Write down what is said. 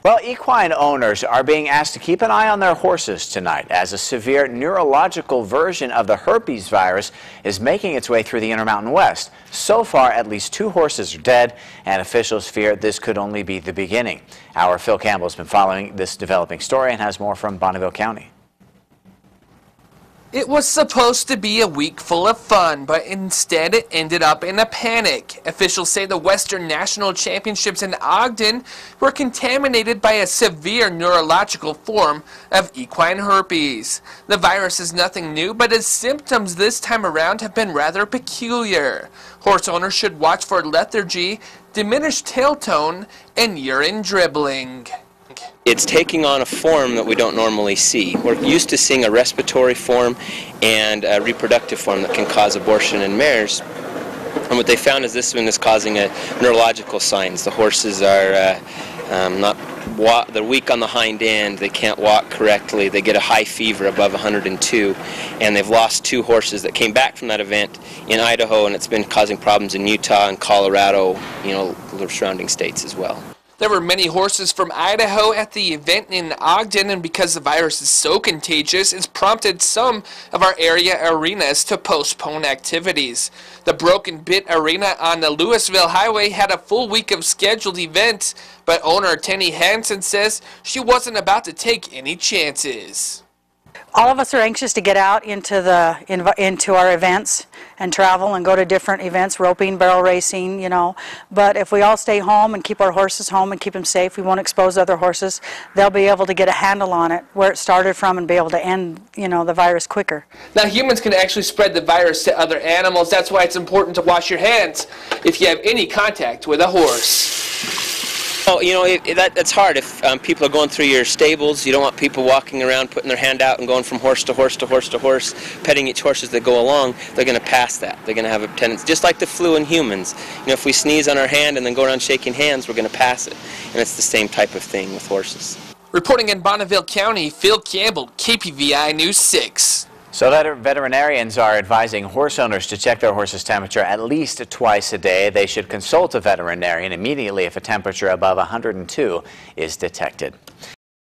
Well, equine owners are being asked to keep an eye on their horses tonight as a severe neurological version of the herpes virus is making its way through the Intermountain West. So far, at least 2 horses are dead, and officials fear this could only be the beginning. Our Phil Campbell has been following this developing story and has more from Bonneville County. It was supposed to be a week full of fun, but instead it ended up in a panic. Officials say the Western National Championships in Ogden were contaminated by a severe neurological form of equine herpes. The virus is nothing new, but its symptoms this time around have been rather peculiar. Horse owners should watch for lethargy, diminished tail tone, and urine dribbling. It's taking on a form that we don't normally see. We're used to seeing a respiratory form and a reproductive form that can cause abortion in mares. And what they found is this one is causing neurological signs. The horses are they're weak on the hind end, they can't walk correctly, they get a high fever above 102, and they've lost 2 horses that came back from that event in Idaho, and it's been causing problems in Utah and Colorado, the surrounding states as well. There were many horses from Idaho at the event in Ogden, and because the virus is so contagious, it's prompted some of our area arenas to postpone activities. The Broken Bit Arena on the Louisville Highway had a full week of scheduled events, but owner Tenny Hansen says she wasn't about to take any chances. All of us are anxious to get out into our events and travel and go to different events, roping, barrel racing, But if we all stay home and keep our horses home and keep them safe, we won't expose other horses. They'll be able to get a handle on it, where it started from, and be able to end, the virus quicker. Now, humans can actually spread the virus to other animals. That's why it's important to wash your hands if you have any contact with a horse. Oh, that's hard. If people are going through your stables, you don't want people walking around putting their hand out and going from horse to horse to horse to horse, petting each horse as they go along. They're going to pass that. They're going to have a tendency, just like the flu in humans. If we sneeze on our hand and then go around shaking hands, we're going to pass it. And it's the same type of thing with horses. Reporting in Bonneville County, Phil Campbell, KPVI News 6. So veterinarians are advising horse owners to check their horse's temperature at least twice a day. They should consult a veterinarian immediately if a temperature above 102 is detected.